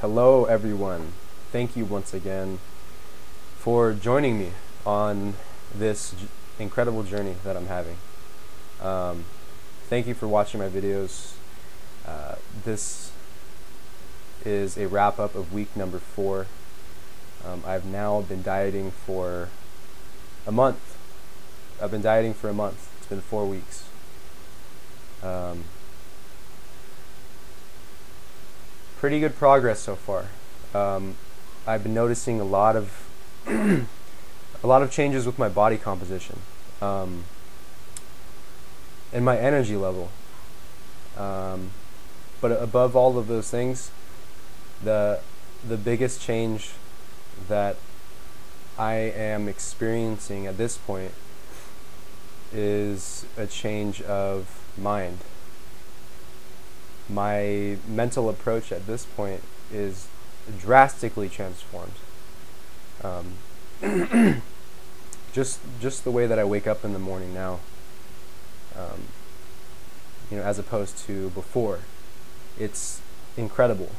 Hello everyone. Thank you once again for joining me on this incredible journey that I'm having. Thank you for watching my videos. This is a wrap up of week number 4. I've now been dieting for a month. I've been dieting for a month. It's been 4 weeks. Pretty good progress so far. I've been noticing a lot of changes with my body composition, and my energy level. But above all of those things, the biggest change that I am experiencing at this point is a change of mind. My mental approach at this point is drastically transformed. Just the way that I wake up in the morning now, as opposed to before, it's incredible.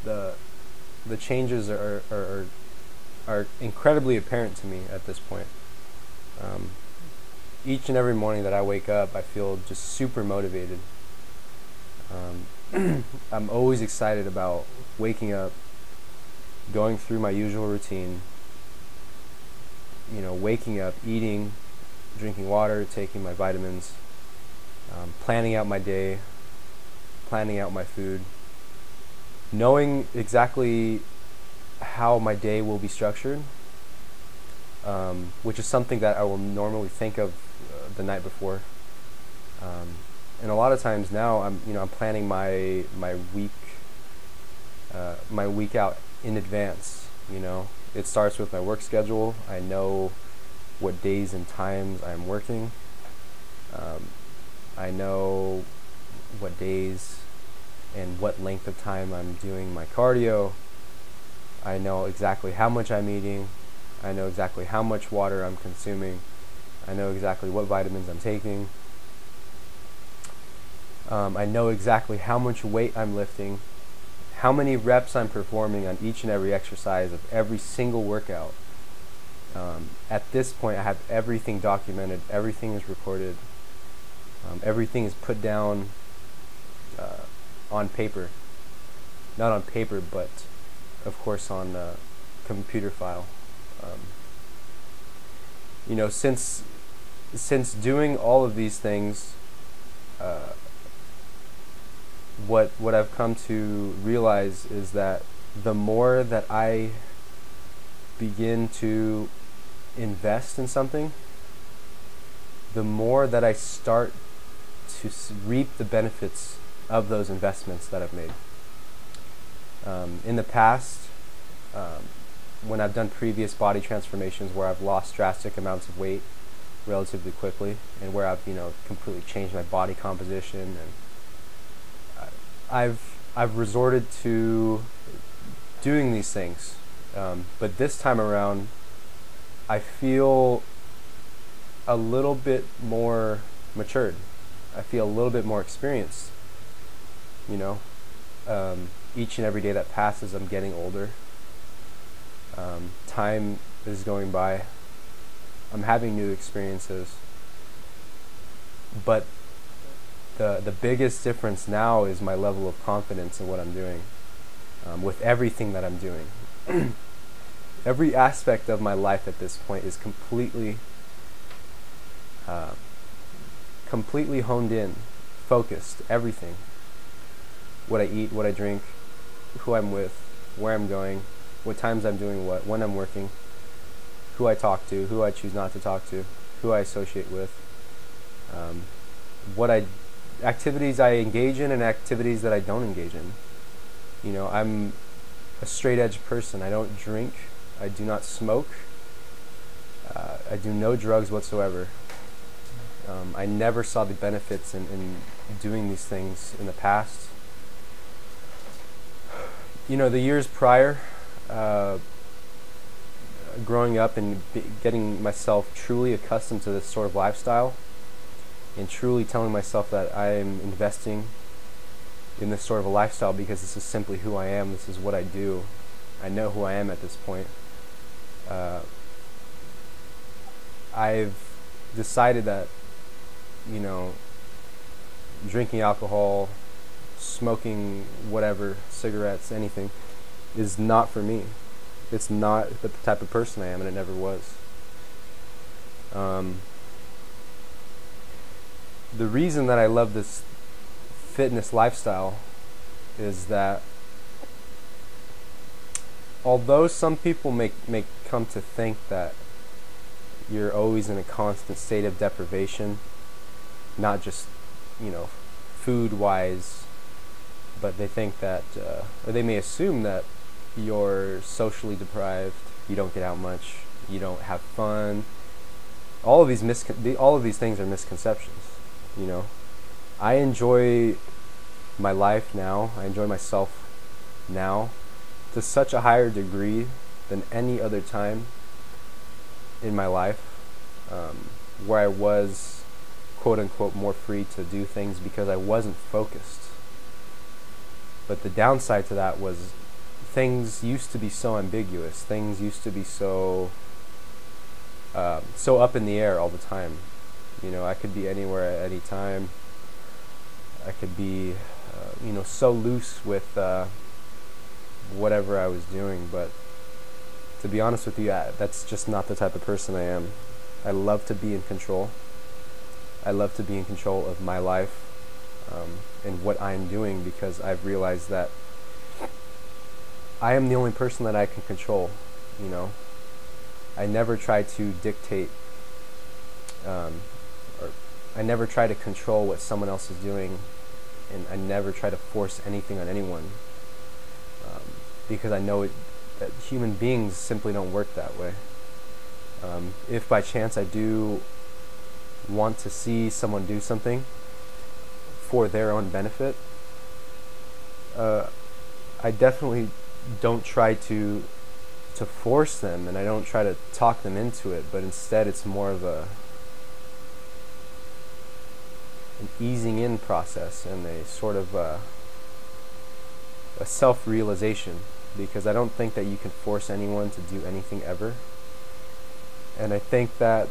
The changes are incredibly apparent to me at this point. Each and every morning that I wake up, I feel just super motivated. I'm always excited about waking up, going through my usual routine, waking up, eating, drinking water, taking my vitamins, planning out my day, planning out my food, knowing exactly how my day will be structured, which is something that I will normally think of the night before. And a lot of times now, I'm planning my week out in advance. It starts with my work schedule. I know what days and times I'm working. I know what days and what length of time I'm doing my cardio. I know exactly how much I'm eating. I know exactly how much water I'm consuming. I know exactly what vitamins I'm taking. I know exactly how much weight I'm lifting, how many reps I'm performing on each and every exercise of every single workout. At this point, I have everything documented, everything is recorded, everything is put down on paper. Not on paper, but of course on a computer file. Since doing all of these things, what I've come to realize is that the more that I begin to invest in something, the more that I start to reap the benefits of those investments that I've made. In the past, when I've done previous body transformations where I've lost drastic amounts of weight relatively quickly, and where I've completely changed my body composition, and I've resorted to doing these things, but this time around I feel a little bit more matured. I feel a little bit more experienced. Each and every day that passes, I'm getting older. Time is going by. I'm having new experiences, but the biggest difference now is my level of confidence in what I'm doing, with everything that I'm doing. Every aspect of my life at this point is completely honed in, focused, everything. What I eat, what I drink, who I'm with, where I'm going, what times I'm doing what, when I'm working, who I talk to, who I choose not to talk to, who I associate with, activities I engage in and activities that I don't engage in. I'm a straight edge person. I don't drink. I do not smoke. I do no drugs whatsoever. I never saw the benefits in doing these things in the past. The years prior, growing up and getting myself truly accustomed to this sort of lifestyle, and truly telling myself that I am investing in this sort of a lifestyle because this is simply who I am. This is what I do. I know who I am at this point. I've decided that, you know, drinking alcohol, smoking whatever, cigarettes, anything, is not for me. It's not the type of person I am, and it never was. The reason that I love this fitness lifestyle is that although some people may come to think that you're always in a constant state of deprivation, not just, you know, food-wise, but they think that, or they may assume that you're socially deprived, you don't get out much, you don't have fun. All of these things are misconceptions, you know. I enjoy my life now, I enjoy myself now to such a higher degree than any other time in my life, where I was quote unquote more free to do things because I wasn't focused. But the downside to that was things used to be so ambiguous, things used to be so up in the air all the time. You know, I could be anywhere at any time. I could be you know, so loose with whatever I was doing, but to be honest with you, that's just not the type of person I am. I love to be in control. I love to be in control of my life and what I'm doing, because I've realized that I am the only person that I can control, you know. I never try to dictate or I never try to control what someone else is doing, and I never try to force anything on anyone, because I know that human beings simply don't work that way. If by chance I do want to see someone do something for their own benefit, I definitely don't try to force them, and I don't try to talk them into it, but instead it's more of an easing in process and a sort of a self-realization, because I don't think that you can force anyone to do anything ever. And I think that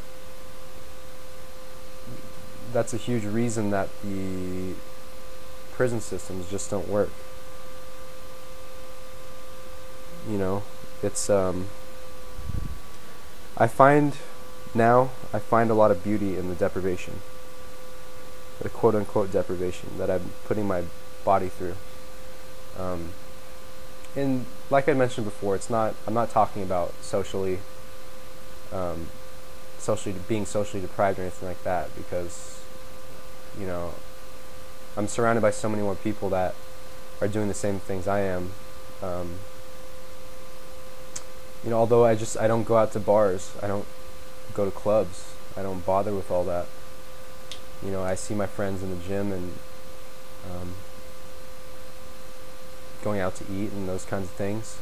that's a huge reason that the prison systems just don't work. You know, it's I find a lot of beauty in the deprivation, the quote unquote deprivation that I'm putting my body through. And like I mentioned before, I'm not talking about being socially deprived or anything like that, because, you know, I'm surrounded by so many more people that are doing the same things I am. You know, although I don't go out to bars, I don't go to clubs, I don't bother with all that. You know, I see my friends in the gym and going out to eat and those kinds of things.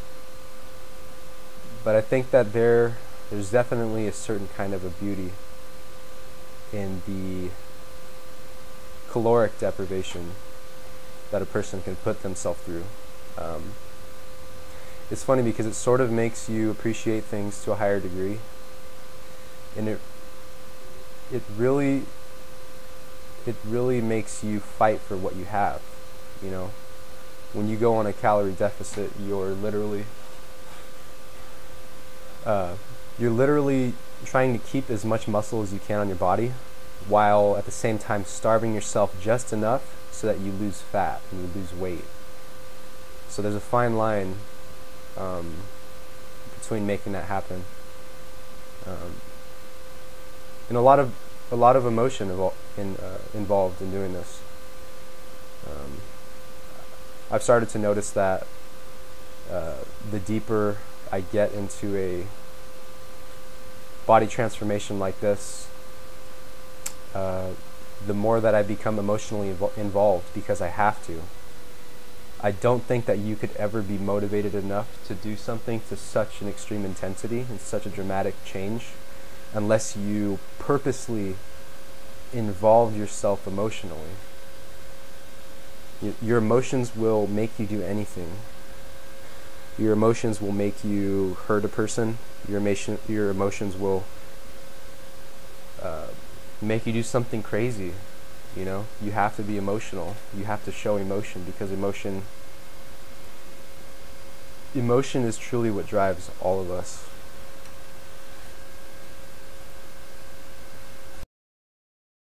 But I think that there's definitely a certain kind of a beauty in the caloric deprivation that a person can put themselves through. It's funny because it sort of makes you appreciate things to a higher degree, and it really makes you fight for what you have. You know, when you go on a calorie deficit, you're literally trying to keep as much muscle as you can on your body, while at the same time starving yourself just enough so that you lose fat and you lose weight. So there's a fine line between making that happen, and a lot of emotion involved in doing this. I've started to notice that the deeper I get into a body transformation like this, the more that I become emotionally involved, because I have to. I don't think that you could ever be motivated enough to do something to such an extreme intensity and such a dramatic change unless you purposely involve yourself emotionally. Your emotions will make you do anything. Your emotions will make you hurt a person. Your emotions will make you do something crazy. You know, you have to be emotional. You have to show emotion, because emotion is truly what drives all of us.